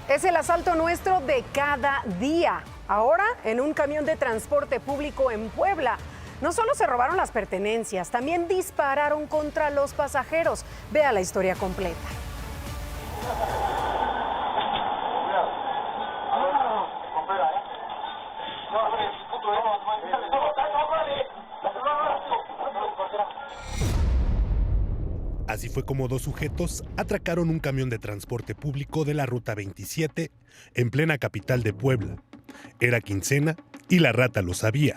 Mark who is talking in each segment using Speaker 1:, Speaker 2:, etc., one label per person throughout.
Speaker 1: Es el asalto nuestro de cada día. Ahora, en un camión de transporte público en Puebla, no solo se robaron las pertenencias, también dispararon contra los pasajeros. Vea la historia completa.
Speaker 2: Así fue como dos sujetos atracaron un camión de transporte público de la Ruta 27 en plena capital de Puebla. Era quincena y la rata lo sabía.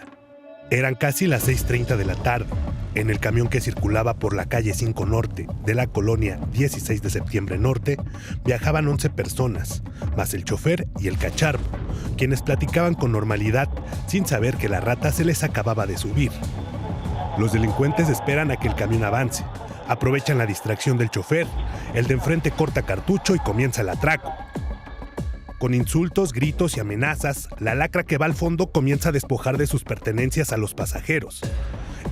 Speaker 2: Eran casi las 6:30 de la tarde. En el camión que circulaba por la calle 5 Norte de la colonia 16 de Septiembre Norte viajaban 11 personas, más el chofer y el cacharpo, quienes platicaban con normalidad sin saber que la rata se les acababa de subir. Los delincuentes esperan a que el camión avance. Aprovechan la distracción del chofer, el de enfrente corta cartucho y comienza el atraco. Con insultos, gritos y amenazas, la lacra que va al fondo comienza a despojar de sus pertenencias a los pasajeros.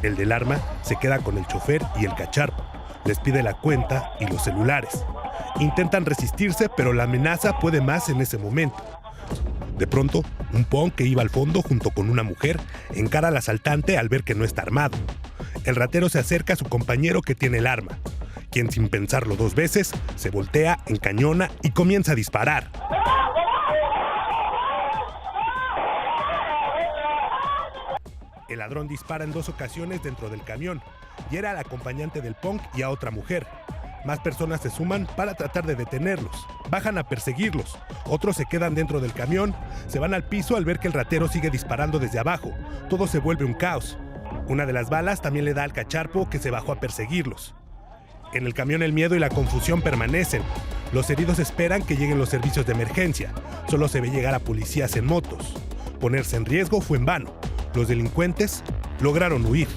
Speaker 2: El del arma se queda con el chofer y el cacharpo. Les pide la cuenta y los celulares. Intentan resistirse, pero la amenaza puede más en ese momento. De pronto, un punk que iba al fondo junto con una mujer encara al asaltante al ver que no está armado. El ratero se acerca a su compañero que tiene el arma, quien sin pensarlo dos veces se voltea, encañona y comienza a disparar. El ladrón dispara en 2 ocasiones dentro del camión, hiere al acompañante del punk y a otra mujer. Más personas se suman para tratar de detenerlos. Bajan a perseguirlos. Otros se quedan dentro del camión, se van al piso al ver que el ratero sigue disparando desde abajo. Todo se vuelve un caos. Una de las balas también le da al cacharpo, que se bajó a perseguirlos. En el camión el miedo y la confusión permanecen. Los heridos esperan que lleguen los servicios de emergencia. Solo se ve llegar a policías en motos. Ponerse en riesgo fue en vano. Los delincuentes lograron huir.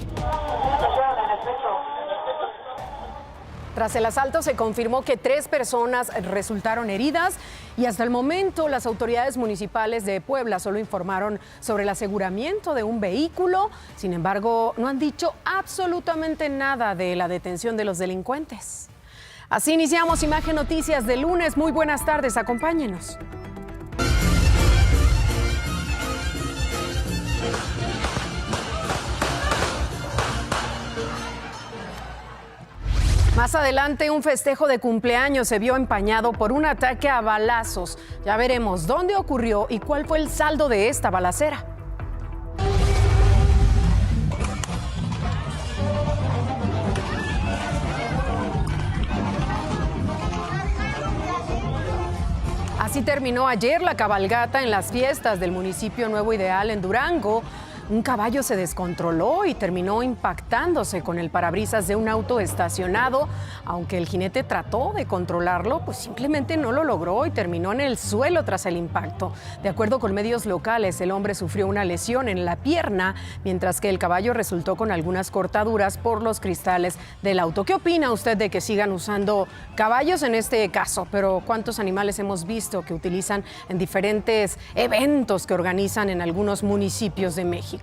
Speaker 1: Tras el asalto se confirmó que 3 personas resultaron heridas y hasta el momento las autoridades municipales de Puebla solo informaron sobre el aseguramiento de un vehículo. Sin embargo, no han dicho absolutamente nada de la detención de los delincuentes. Así iniciamos Imagen Noticias de lunes. Muy buenas tardes, acompáñenos. Más adelante, un festejo de cumpleaños se vio empañado por un ataque a balazos. Ya veremos dónde ocurrió y cuál fue el saldo de esta balacera. Así terminó ayer la cabalgata en las fiestas del municipio Nuevo Ideal en Durango. Un caballo se descontroló y terminó impactándose con el parabrisas de un auto estacionado. Aunque el jinete trató de controlarlo, pues simplemente no lo logró y terminó en el suelo tras el impacto. De acuerdo con medios locales, el hombre sufrió una lesión en la pierna, mientras que el caballo resultó con algunas cortaduras por los cristales del auto. ¿Qué opina usted de que sigan usando caballos en este caso? Pero ¿cuántos animales hemos visto que utilizan en diferentes eventos que organizan en algunos municipios de México?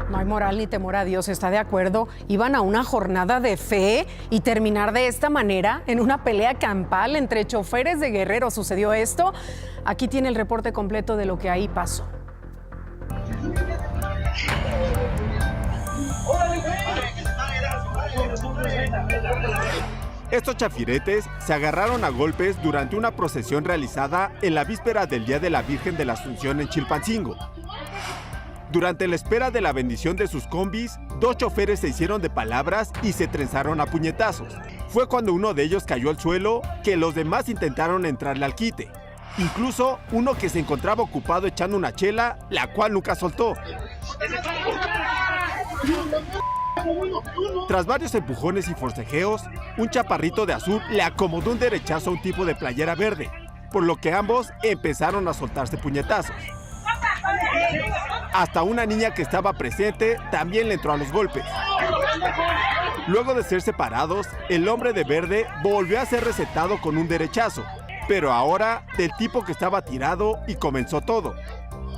Speaker 1: No hay moral ni temor a Dios, ¿está de acuerdo? Iban a una jornada de fe y terminar de esta manera en una pelea campal entre choferes de Guerrero. ¿Sucedió esto? Aquí tiene el reporte completo de lo que ahí pasó.
Speaker 3: Estos chafiretes se agarraron a golpes durante una procesión realizada en la víspera del Día de la Virgen de la Asunción en Chilpancingo. Durante la espera de la bendición de sus combis, 2 choferes se hicieron de palabras y se trenzaron a puñetazos. Fue cuando uno de ellos cayó al suelo que los demás intentaron entrarle al quite. Incluso uno que se encontraba ocupado echando una chela, la cual nunca soltó. Tras varios empujones y forcejeos, un chaparrito de azul le acomodó un derechazo a un tipo de playera verde, por lo que ambos empezaron a soltarse puñetazos. Hasta una niña que estaba presente también le entró a los golpes. Luego de ser separados, el hombre de verde volvió a ser recetado con un derechazo, pero ahora del tipo que estaba tirado y comenzó todo.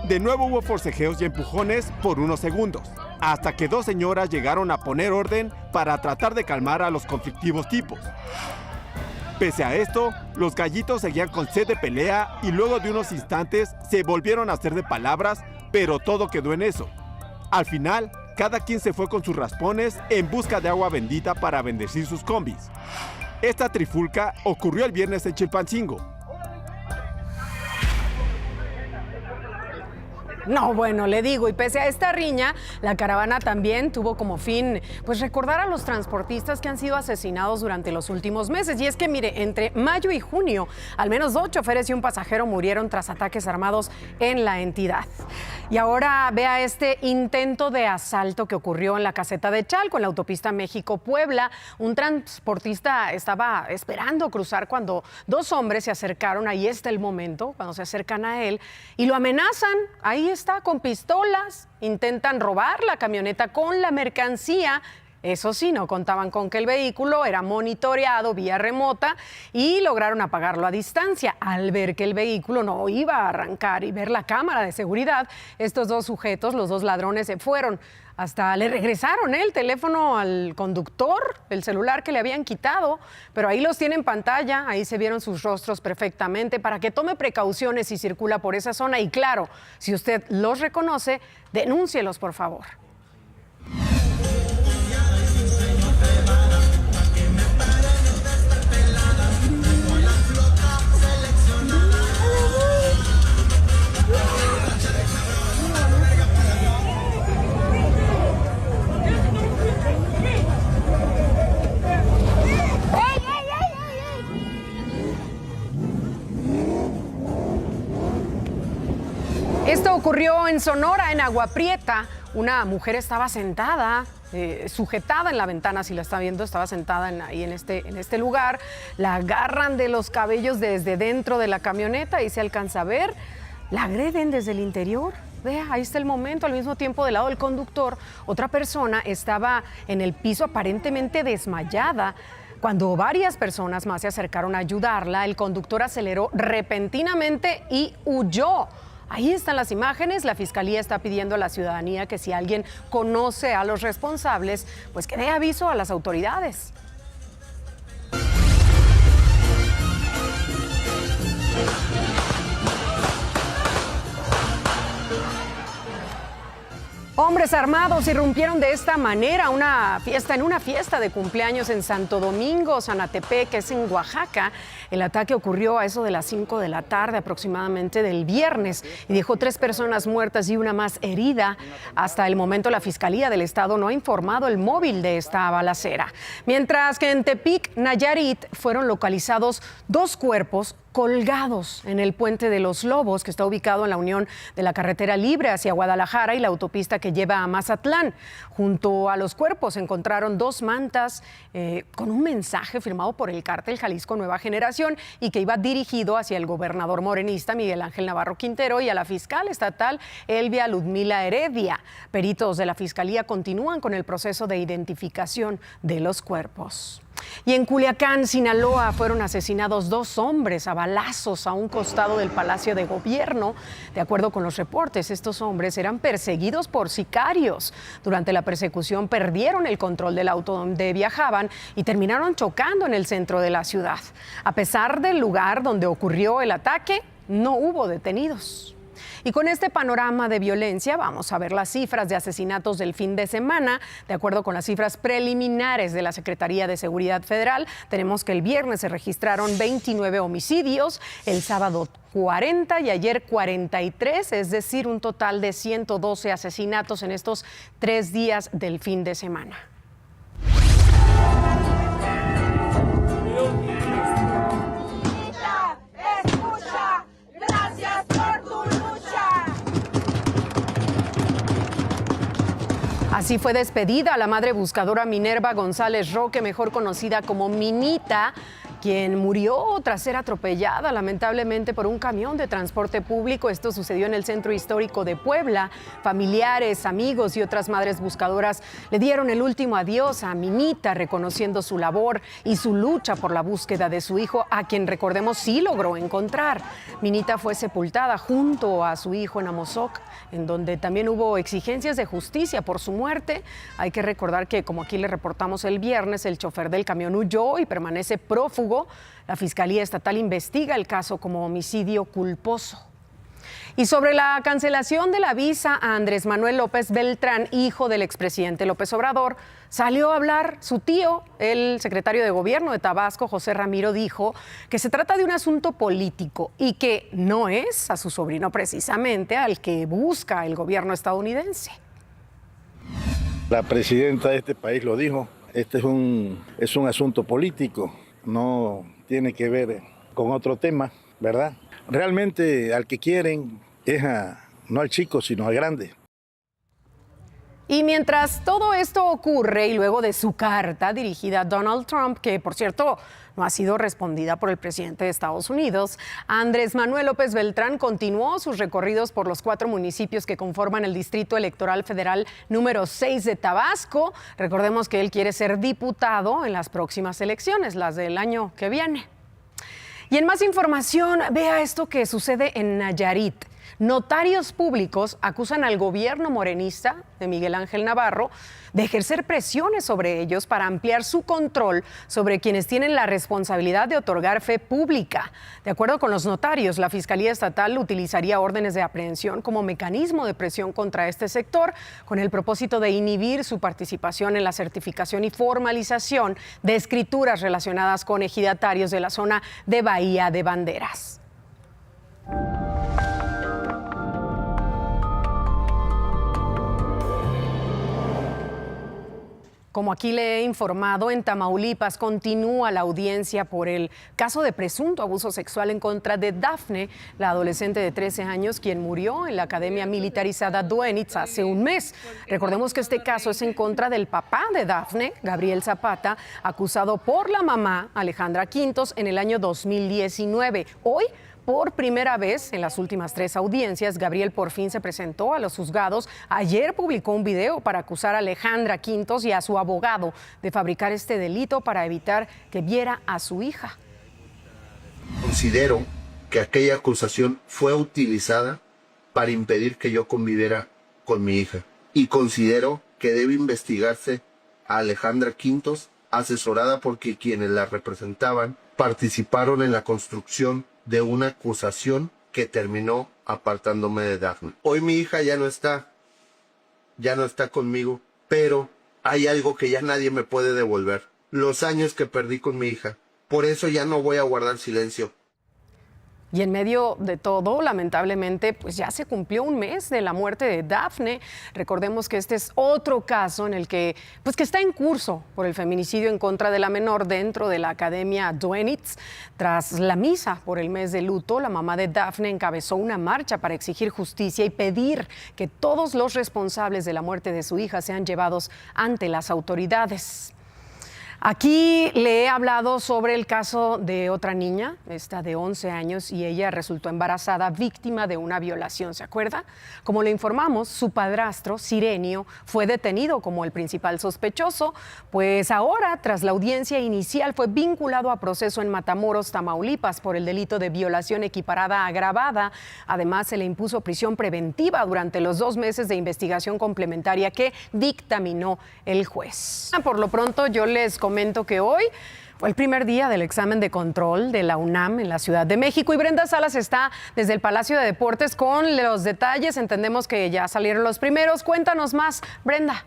Speaker 3: De nuevo hubo forcejeos y empujones por unos segundos, hasta que dos señoras llegaron a poner orden para tratar de calmar a los conflictivos tipos. Pese a esto, los gallitos seguían con sed de pelea y luego de unos instantes se volvieron a hacer de palabras, pero todo quedó en eso. Al final, cada quien se fue con sus raspones en busca de agua bendita para bendecir sus combis. Esta trifulca ocurrió el viernes en Chilpancingo.
Speaker 1: No, bueno, le digo, y pese a esta riña, la caravana también tuvo como fin, pues, recordar a los transportistas que han sido asesinados durante los últimos meses. Y es que, mire, entre mayo y junio, al menos 2 choferes y un pasajero murieron tras ataques armados en la entidad. Y ahora vea este intento de asalto que ocurrió en la caseta de Chalco, en la autopista México-Puebla. Un transportista estaba esperando cruzar cuando 2 hombres se acercaron, ahí está el momento, cuando se acercan a él, y lo amenazan. Ahí está, con pistolas, intentan robar la camioneta con la mercancía. Eso sí, no contaban con que el vehículo era monitoreado vía remota y lograron apagarlo a distancia. Al ver que el vehículo no iba a arrancar y ver la cámara de seguridad, estos 2 sujetos, los 2 ladrones, se fueron. Hasta le regresaron el teléfono al conductor, el celular que le habían quitado, pero ahí los tiene en pantalla, ahí se vieron sus rostros perfectamente, para que tome precauciones si circula por esa zona. Y claro, si usted los reconoce, denúncielos, por favor. Esto ocurrió en Sonora, en Agua Prieta. Una mujer estaba sentada, sujetada en la ventana, si la está viendo, estaba sentada ahí en este lugar. La agarran de los cabellos desde dentro de la camioneta y se alcanza a ver. La agreden desde el interior. Vea, ahí está el momento. Al mismo tiempo, del lado del conductor, otra persona estaba en el piso aparentemente desmayada. Cuando varias personas más se acercaron a ayudarla, el conductor aceleró repentinamente y huyó. Ahí están las imágenes. La Fiscalía está pidiendo a la ciudadanía que si alguien conoce a los responsables, pues que dé aviso a las autoridades. Hombres armados irrumpieron de esta manera en una fiesta de cumpleaños en Santo Domingo, Sanatepec, que es en Oaxaca. El ataque ocurrió a eso de las 5 de la tarde aproximadamente del viernes y dejó 3 personas muertas y una más herida. Hasta el momento la Fiscalía del Estado no ha informado el móvil de esta balacera. Mientras que en Tepic, Nayarit, fueron localizados 2 cuerpos colgados en el Puente de los Lobos, que está ubicado en la unión de la carretera libre hacia Guadalajara y la autopista que lleva a Mazatlán. Junto a los cuerpos se encontraron 2 mantas con un mensaje firmado por el cártel Jalisco Nueva Generación y que iba dirigido hacia el gobernador morenista Miguel Ángel Navarro Quintero y a la fiscal estatal Elvia Ludmila Heredia. Peritos de la Fiscalía continúan con el proceso de identificación de los cuerpos. Y en Culiacán, Sinaloa, fueron asesinados 2 hombres a balazos a un costado del Palacio de Gobierno. De acuerdo con los reportes, estos hombres eran perseguidos por sicarios. Durante la persecución perdieron el control del auto donde viajaban y terminaron chocando en el centro de la ciudad. A pesar del lugar donde ocurrió el ataque, no hubo detenidos. Y con este panorama de violencia vamos a ver las cifras de asesinatos del fin de semana. De acuerdo con las cifras preliminares de la Secretaría de Seguridad Federal, tenemos que el viernes se registraron 29 homicidios, el sábado 40 y ayer 43, es decir, un total de 112 asesinatos en estos 3 días del fin de semana. Así fue despedida la madre buscadora Minerva González Roque, mejor conocida como Minita, quien murió tras ser atropellada lamentablemente por un camión de transporte público. Esto sucedió en el centro histórico de Puebla. Familiares, amigos y otras madres buscadoras le dieron el último adiós a Minita, reconociendo su labor y su lucha por la búsqueda de su hijo, a quien, recordemos, sí logró encontrar. Minita fue sepultada junto a su hijo en Amozoc, en donde también hubo exigencias de justicia por su muerte. Hay que recordar que, como aquí le reportamos el viernes, el chofer del camión huyó y permanece prófugo. La Fiscalía Estatal investiga el caso como homicidio culposo. Y sobre la cancelación de la visa a Andrés Manuel López Beltrán, hijo del expresidente López Obrador, salió a hablar su tío, el secretario de Gobierno de Tabasco, José Ramiro, dijo que se trata de un asunto político y que no es a su sobrino precisamente al que busca el gobierno estadounidense.
Speaker 4: La presidenta de este país lo dijo, este es un asunto político, no tiene que ver con otro tema, ¿verdad? Realmente al que quieren es no al chico, sino al grande.
Speaker 1: Y mientras todo esto ocurre y luego de su carta dirigida a Donald Trump, que por cierto no ha sido respondida por el presidente de Estados Unidos, Andrés Manuel López Beltrán continuó sus recorridos por los 4 municipios que conforman el Distrito Electoral Federal número 6 de Tabasco. Recordemos que él quiere ser diputado en las próximas elecciones, las del año que viene. Y en más información, vea esto que sucede en Nayarit. Notarios públicos acusan al gobierno morenista de Miguel Ángel Navarro de ejercer presiones sobre ellos para ampliar su control sobre quienes tienen la responsabilidad de otorgar fe pública. De acuerdo con los notarios, la Fiscalía Estatal utilizaría órdenes de aprehensión como mecanismo de presión contra este sector, con el propósito de inhibir su participación en la certificación y formalización de escrituras relacionadas con ejidatarios de la zona de Bahía de Banderas. Como aquí le he informado, en Tamaulipas continúa la audiencia por el caso de presunto abuso sexual en contra de Dafne, la adolescente de 13 años, quien murió en la academia militarizada Duenitz hace un mes. Recordemos que este caso es en contra del papá de Dafne, Gabriel Zapata, acusado por la mamá, Alejandra Quintos, en el año 2019. Hoy, por primera vez en las últimas 3 audiencias, Gabriel por fin se presentó a los juzgados. Ayer publicó un video para acusar a Alejandra Quintos y a su abogado de fabricar este delito para evitar que viera a su hija.
Speaker 5: Considero que aquella acusación fue utilizada para impedir que yo conviviera con mi hija. Y considero que debe investigarse a Alejandra Quintos, asesorada porque quienes la representaban participaron en la construcción de una acusación que terminó apartándome de Dafne. Hoy mi hija ya no está conmigo, pero hay algo que ya nadie me puede devolver: los años que perdí con mi hija. Por eso ya no voy a guardar silencio.
Speaker 1: Y en medio de todo, lamentablemente, pues ya se cumplió un mes de la muerte de Dafne. Recordemos que este es otro caso en el que está en curso por el feminicidio en contra de la menor dentro de la academia Duenitz. Tras la misa por el mes de luto, la mamá de Dafne encabezó una marcha para exigir justicia y pedir que todos los responsables de la muerte de su hija sean llevados ante las autoridades. Aquí le he hablado sobre el caso de otra niña, esta de 11 años, y ella resultó embarazada, víctima de una violación, ¿se acuerda? Como le informamos, su padrastro, Sirenio, fue detenido como el principal sospechoso, pues ahora, tras la audiencia inicial, fue vinculado a proceso en Matamoros, Tamaulipas, por el delito de violación equiparada agravada. Además, se le impuso prisión preventiva durante los 2 meses de investigación complementaria que dictaminó el juez. Por lo pronto, yo les comento que hoy fue el primer día del examen de control de la UNAM en la Ciudad de México y Brenda Salas está desde el Palacio de Deportes con los detalles. Entendemos que ya salieron los primeros. Cuéntanos más, Brenda.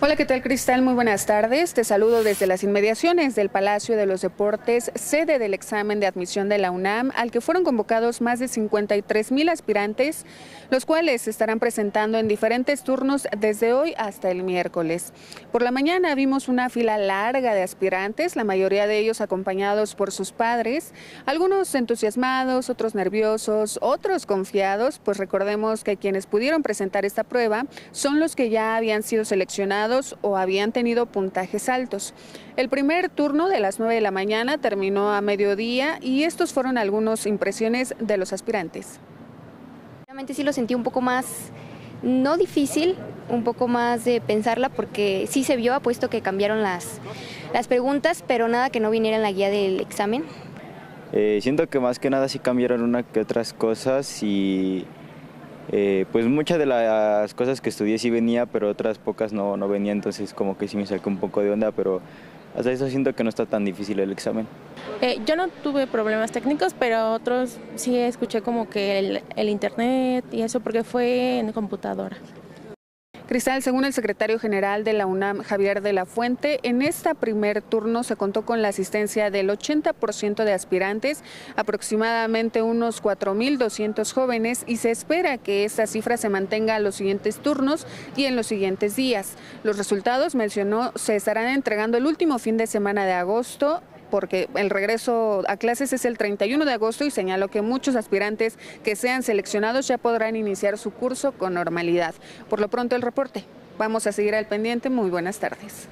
Speaker 6: Hola, ¿qué tal, Cristal? Muy buenas tardes. Te saludo desde las inmediaciones del Palacio de los Deportes, sede del examen de admisión de la UNAM, al que fueron convocados más de 53,000 aspirantes, los cuales se estarán presentando en diferentes turnos desde hoy hasta el miércoles. Por la mañana vimos una fila larga de aspirantes, la mayoría de ellos acompañados por sus padres, algunos entusiasmados, otros nerviosos, otros confiados, pues recordemos que quienes pudieron presentar esta prueba son los que ya habían sido seleccionados aprobados o habían tenido puntajes altos. El primer turno de las 9 de la mañana terminó a mediodía y estos fueron algunas impresiones de los aspirantes.
Speaker 7: Realmente sí lo sentí un poco más, no difícil, un poco más de pensarla porque sí se vio, apuesto que cambiaron las preguntas, pero nada que no viniera en la guía del examen.
Speaker 8: Siento que más que nada sí cambiaron una que otras cosas y pues muchas de las cosas que estudié sí venía, pero otras pocas no venía, entonces como que sí me sacó un poco de onda, pero hasta eso siento que no está tan difícil el examen.
Speaker 9: Yo no tuve problemas técnicos, pero otros sí escuché como que el internet y eso porque fue en computadora.
Speaker 6: Cristal, según el secretario general de la UNAM, Javier de la Fuente, en este primer turno se contó con la asistencia del 80% de aspirantes, aproximadamente unos 4.200 jóvenes, y se espera que esta cifra se mantenga en los siguientes turnos y en los siguientes días. Los resultados, mencionó, se estarán entregando el último fin de semana de agosto, porque el regreso a clases es el 31 de agosto y señaló que muchos aspirantes que sean seleccionados ya podrán iniciar su curso con normalidad. Por lo pronto el reporte. Vamos a seguir al pendiente. Muy buenas tardes.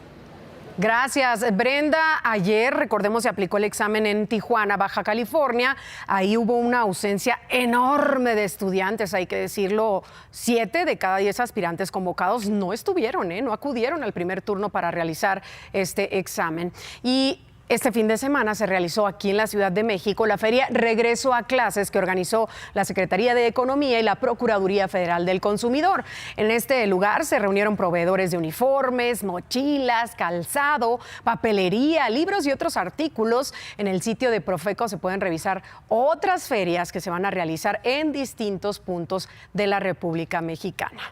Speaker 1: Gracias, Brenda. Ayer, recordemos, se aplicó el examen en Tijuana, Baja California. Ahí hubo una ausencia enorme de estudiantes, hay que decirlo. 7 de cada 10 aspirantes convocados no estuvieron, no acudieron al primer turno para realizar este examen. Y este fin de semana se realizó aquí en la Ciudad de México la feria Regreso a Clases que organizó la Secretaría de Economía y la Procuraduría Federal del Consumidor. En este lugar se reunieron proveedores de uniformes, mochilas, calzado, papelería, libros y otros artículos. En el sitio de Profeco se pueden revisar otras ferias que se van a realizar en distintos puntos de la República Mexicana.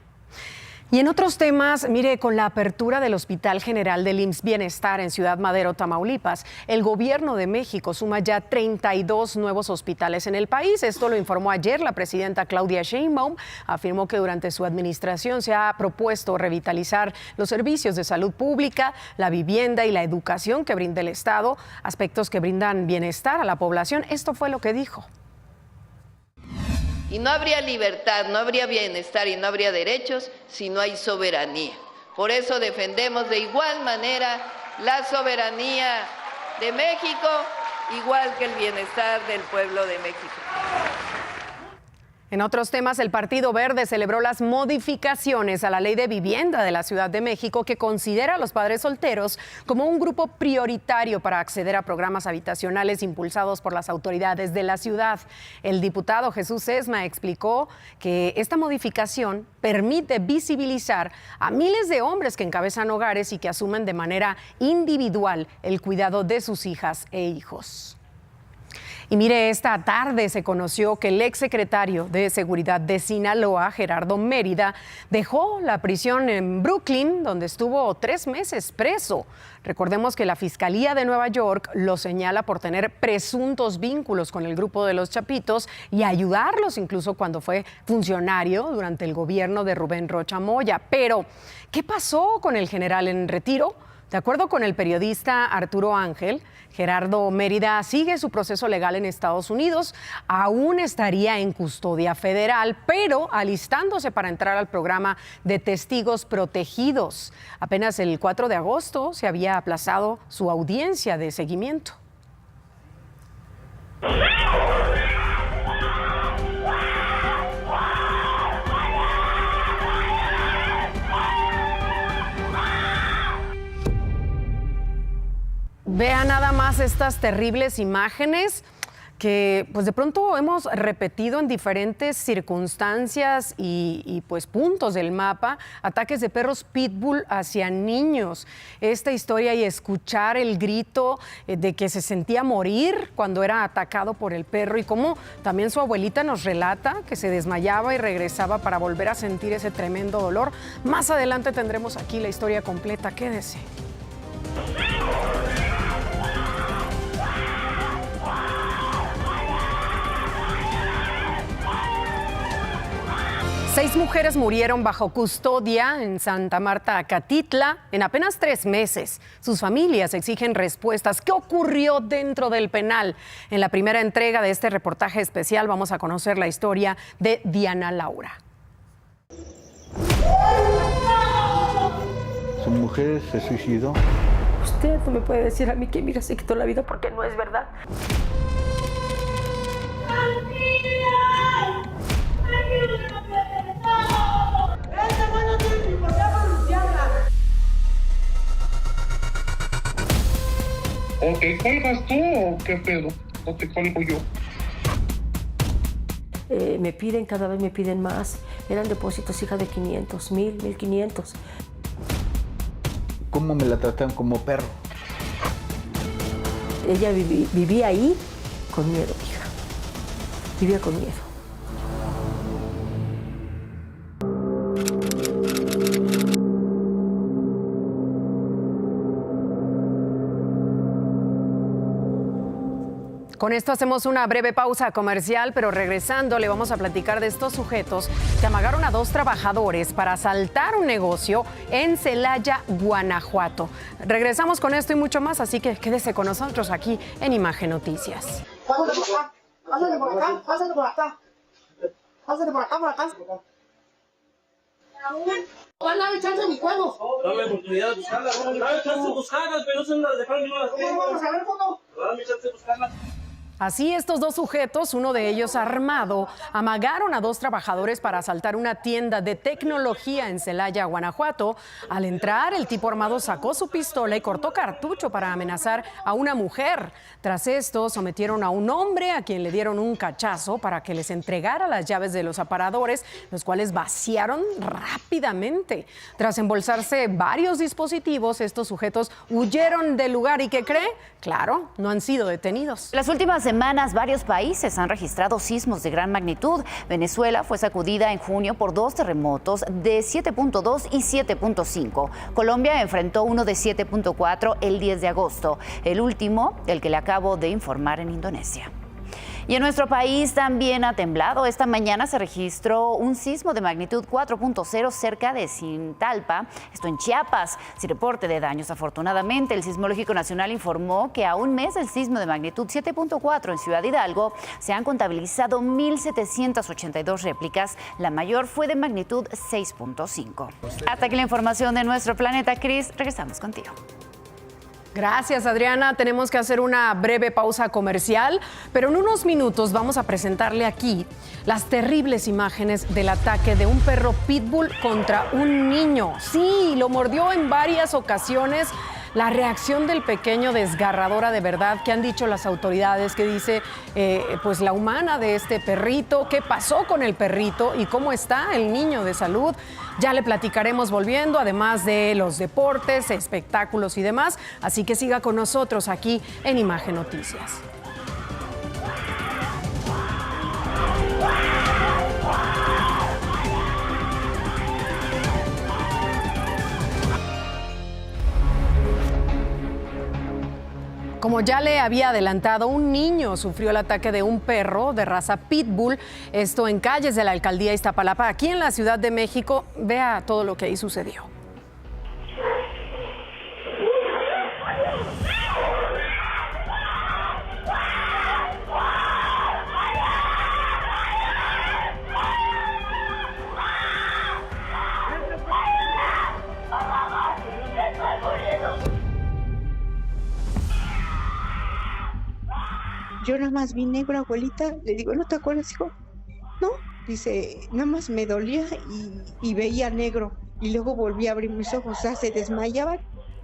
Speaker 1: Y en otros temas, mire, con la apertura del Hospital General del IMSS Bienestar en Ciudad Madero, Tamaulipas, el gobierno de México suma ya 32 nuevos hospitales en el país. Esto lo informó ayer la presidenta Claudia Sheinbaum. Afirmó que durante su administración se ha propuesto revitalizar los servicios de salud pública, la vivienda y la educación que brinda el Estado, aspectos que brindan bienestar a la población. Esto fue lo que dijo.
Speaker 10: Y no habría libertad, no habría bienestar y no habría derechos si no hay soberanía. Por eso defendemos de igual manera la soberanía de México, igual que el bienestar del pueblo de México.
Speaker 1: En otros temas, el Partido Verde celebró las modificaciones a la Ley de Vivienda de la Ciudad de México que considera a los padres solteros como un grupo prioritario para acceder a programas habitacionales impulsados por las autoridades de la ciudad. El diputado Jesús Sesma explicó que esta modificación permite visibilizar a miles de hombres que encabezan hogares y que asumen de manera individual el cuidado de sus hijas e hijos. Y mire, esta tarde se conoció que el exsecretario de Seguridad de Sinaloa, Gerardo Mérida, dejó la prisión en Brooklyn, donde estuvo 3 meses preso. Recordemos que la Fiscalía de Nueva York lo señala por tener presuntos vínculos con el grupo de los Chapitos y ayudarlos incluso cuando fue funcionario durante el gobierno de Rubén Rocha Moya. Pero, ¿qué pasó con el general en retiro? De acuerdo con el periodista Arturo Ángel, Gerardo Mérida sigue su proceso legal en Estados Unidos, aún estaría en custodia federal, pero alistándose para entrar al programa de testigos protegidos. Apenas el 4 de agosto se había aplazado su audiencia de seguimiento. Vea nada más estas terribles imágenes que pues de pronto hemos repetido en diferentes circunstancias y pues puntos del mapa, ataques de perros pitbull hacia niños. Esta historia y escuchar el grito de que se sentía morir cuando era atacado por el perro y cómo también su abuelita nos relata que se desmayaba y regresaba para volver a sentir ese tremendo dolor. Más adelante tendremos aquí la historia completa, quédese. 6 mujeres murieron bajo custodia en Santa Marta, Acatitla, en apenas 3 meses. Sus familias exigen respuestas. ¿Qué ocurrió dentro del penal? En la primera entrega de este reportaje especial vamos a conocer la historia de Diana Laura.
Speaker 11: Su
Speaker 4: mujer se suicidó.
Speaker 11: Usted no me puede decir a mí que mi hija se quitó la vida porque no es verdad.
Speaker 12: ¿O te cuelgas tú o qué pedo? ¿O te cuelgo yo?
Speaker 11: Cada vez me piden más. Eran depósitos, hija, de 500, 1000, 1500.
Speaker 4: ¿Cómo me la tratan como perro?
Speaker 11: Ella vivía ahí con miedo, hija. Vivía con miedo.
Speaker 1: Con esto hacemos una breve pausa comercial, pero regresando le vamos a platicar de estos sujetos que amagaron a 2 trabajadores para asaltar un negocio en Celaya, Guanajuato. Regresamos con esto y mucho más, así que quédese con nosotros aquí en Imagen Noticias.
Speaker 13: Pásale por acá, pásale por acá. Pásale por acá, por acá. ¿Cuál es el chance de mis juegos?
Speaker 14: Dame oportunidad de buscarlas. Dame chance de buscarlas, pero no se las dejaron ni no las tengo.
Speaker 13: Vamos a ver cómo.
Speaker 14: Dame chance de buscarlas.
Speaker 1: Así, estos 2 sujetos, uno de ellos armado, amagaron a 2 trabajadores para asaltar una tienda de tecnología en Celaya, Guanajuato. Al entrar, el tipo armado sacó su pistola y cortó cartucho para amenazar a una mujer. Tras esto, sometieron a un hombre a quien le dieron un cachazo para que les entregara las llaves de los aparadores, los cuales vaciaron rápidamente. Tras embolsarse varios dispositivos, estos sujetos huyeron del lugar. ¿Y qué cree? Claro, no han sido detenidos.
Speaker 15: Las últimas semanas, varios países han registrado sismos de gran magnitud. Venezuela fue sacudida en junio por 2 terremotos de 7.2 y 7.5. Colombia enfrentó uno de 7.4 el 10 de agosto. El último, el que le acabo de informar, en Indonesia. Y en nuestro país también ha temblado. Esta mañana se registró un sismo de magnitud 4.0 cerca de Cintalpa, esto en Chiapas, sin reporte de daños. Afortunadamente, el Sismológico Nacional informó que a un mes del sismo de magnitud 7.4 en Ciudad Hidalgo se han contabilizado 1.782 réplicas. La mayor fue de magnitud 6.5. Hasta aquí la información de nuestro planeta. Cris, regresamos contigo.
Speaker 1: Gracias, Adriana. Tenemos que hacer una breve pausa comercial, pero en unos minutos vamos a presentarle aquí las terribles imágenes del ataque de un perro pitbull contra un niño. Sí, lo mordió en varias ocasiones. La reacción del pequeño, desgarradora de verdad. ¿Qué han dicho las autoridades? ¿Qué dice pues la humana de este perrito? ¿Qué pasó con el perrito? ¿Y cómo está el niño de salud? Ya le platicaremos volviendo, además de los deportes, espectáculos y demás. Así que siga con nosotros aquí en Imagen Noticias. Como ya le había adelantado, un niño sufrió el ataque de un perro de raza pitbull, esto en calles de la alcaldía Iztapalapa, aquí en la Ciudad de México. Vea todo lo que ahí sucedió.
Speaker 16: Yo nada más vi negro, abuelita. Le digo, ¿no te acuerdas, hijo? No. Dice, nada más me dolía y veía negro. Y luego volví a abrir mis ojos, o sea, se desmayaba.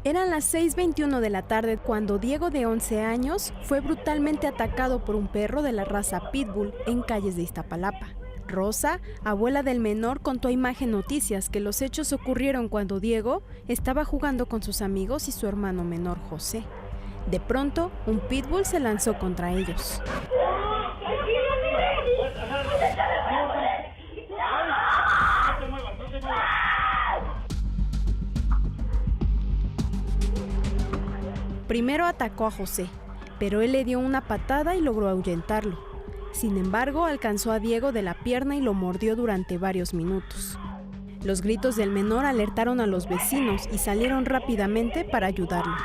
Speaker 17: Eran las 6:21 de la tarde cuando Diego, de 11 años, fue brutalmente atacado por un perro de la raza pitbull en calles de Iztapalapa. Rosa, abuela del menor, contó a Imagen Noticias que los hechos ocurrieron cuando Diego estaba jugando con sus amigos y su hermano menor, José. De pronto, un pitbull se lanzó contra ellos. Primero atacó a José, pero él le dio una patada y logró ahuyentarlo. Sin embargo, alcanzó a Diego de la pierna y lo mordió durante varios minutos. Los gritos del menor alertaron a los vecinos y salieron rápidamente para ayudarlo.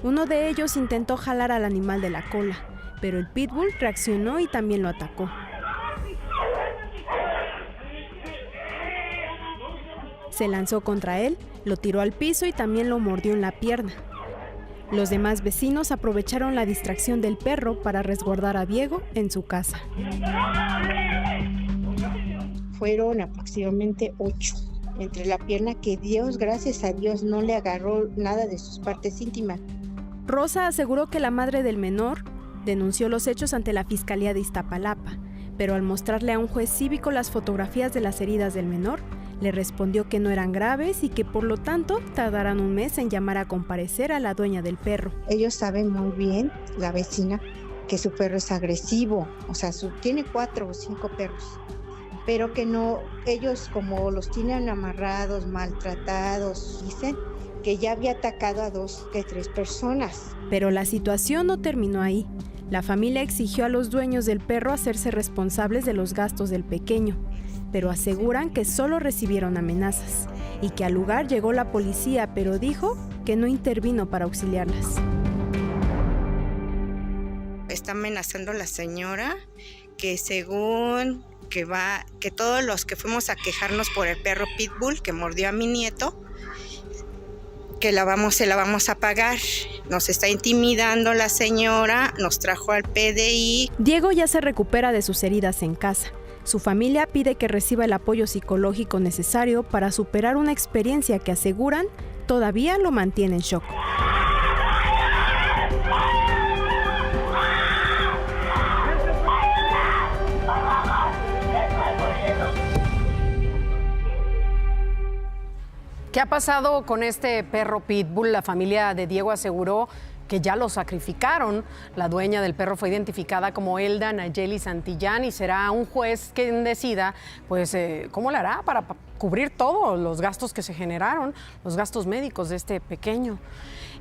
Speaker 17: Uno de ellos intentó jalar al animal de la cola, pero el pitbull reaccionó y también lo atacó. Se lanzó contra él, lo tiró al piso y también lo mordió en la pierna. Los demás vecinos aprovecharon la distracción del perro para resguardar a Diego en su casa.
Speaker 16: Fueron aproximadamente 8 entre la pierna, que Dios, gracias a Dios, no le agarró nada de sus partes íntimas.
Speaker 17: Rosa aseguró que la madre del menor denunció los hechos ante la Fiscalía de Iztapalapa, pero al mostrarle a un juez cívico las fotografías de las heridas del menor, le respondió que no eran graves y que por lo tanto tardarán un mes en llamar a comparecer a la dueña del perro.
Speaker 16: Ellos saben muy bien, la vecina, que su perro es agresivo, o sea, tiene 4 o 5 perros, pero que no, ellos como los tienen amarrados, maltratados, dicen que ya había atacado a 2 que 3 personas.
Speaker 17: Pero la situación no terminó ahí. La familia exigió a los dueños del perro hacerse responsables de los gastos del pequeño, pero aseguran que solo recibieron amenazas y que al lugar llegó la policía, pero dijo que no intervino para auxiliarlas.
Speaker 18: Está amenazando a la señora que según que todos los que fuimos a quejarnos por el perro Pitbull que mordió a mi nieto, que se la vamos a pagar. Nos está intimidando la señora, nos trajo al PDI.
Speaker 17: Diego ya se recupera de sus heridas en casa. Su familia pide que reciba el apoyo psicológico necesario para superar una experiencia que aseguran todavía lo mantiene en shock.
Speaker 1: ¿Qué ha pasado con este perro Pitbull? La familia de Diego aseguró que ya lo sacrificaron. La dueña del perro fue identificada como Elda Nayeli Santillán y será un juez quien decida pues, cómo le hará para cubrir todos los gastos que se generaron, los gastos médicos de este pequeño.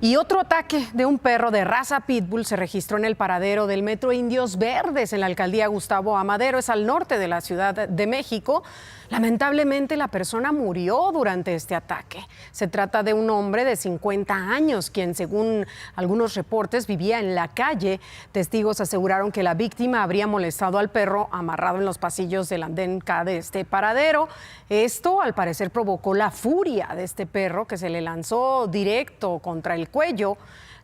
Speaker 1: Y otro ataque de un perro de raza Pitbull se registró en el paradero del Metro Indios Verdes en la alcaldía Gustavo Amadero, es al norte de la Ciudad de México. Lamentablemente la persona murió durante este ataque. Se trata de un hombre de 50 años, quien según algunos reportes vivía en la calle. Testigos aseguraron que la víctima habría molestado al perro amarrado en los pasillos del andén K de este paradero. Esto al parecer provocó la furia de este perro, que se le lanzó directo contra el cuello.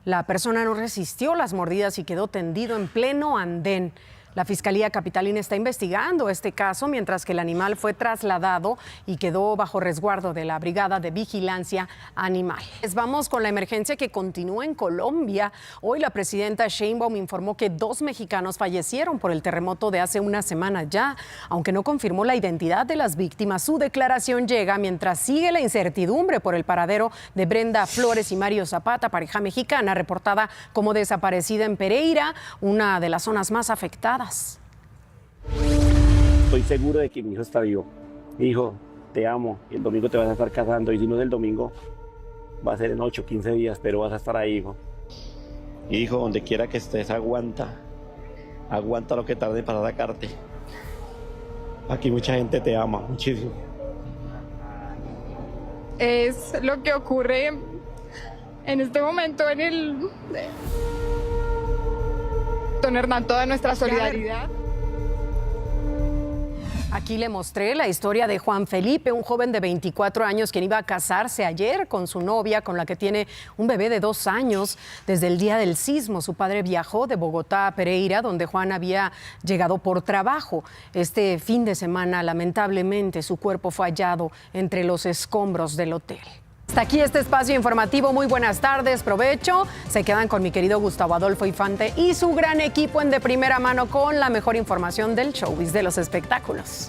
Speaker 1: La persona no resistió las mordidas y quedó tendido en pleno andén. La Fiscalía Capitalina está investigando este caso, mientras que el animal fue trasladado y quedó bajo resguardo de la Brigada de Vigilancia Animal. Vamos con la emergencia que continúa en Colombia. Hoy la presidenta Sheinbaum informó que 2 mexicanos fallecieron por el terremoto de hace una semana ya. Aunque no confirmó la identidad de las víctimas, su declaración llega mientras sigue la incertidumbre por el paradero de Brenda Flores y Mario Zapata, pareja mexicana reportada como desaparecida en Pereira, una de las zonas más afectadas.
Speaker 19: Estoy seguro de que mi hijo está vivo. Hijo, te amo. Y el domingo te vas a estar casando. Y si no es el domingo, va a ser en 8, 15 días, pero vas a estar ahí, hijo. Hijo, donde quiera que estés, aguanta. Aguanta lo que tarde para sacarte. Aquí mucha gente te ama, muchísimo.
Speaker 20: Es lo que ocurre en este momento en el... Don Hernán, toda nuestra solidaridad.
Speaker 1: Aquí le mostré la historia de Juan Felipe, un joven de 24 años quien iba a casarse ayer con su novia, con la que tiene un bebé de 2 años. Desde el día del sismo, su padre viajó de Bogotá a Pereira, donde Juan había llegado por trabajo. Este fin de semana, lamentablemente, su cuerpo fue hallado entre los escombros del hotel. Hasta aquí este espacio informativo. Muy buenas tardes, provecho. Se quedan con mi querido Gustavo Adolfo Infante y su gran equipo en De Primera Mano con la mejor información del showbiz de los espectáculos.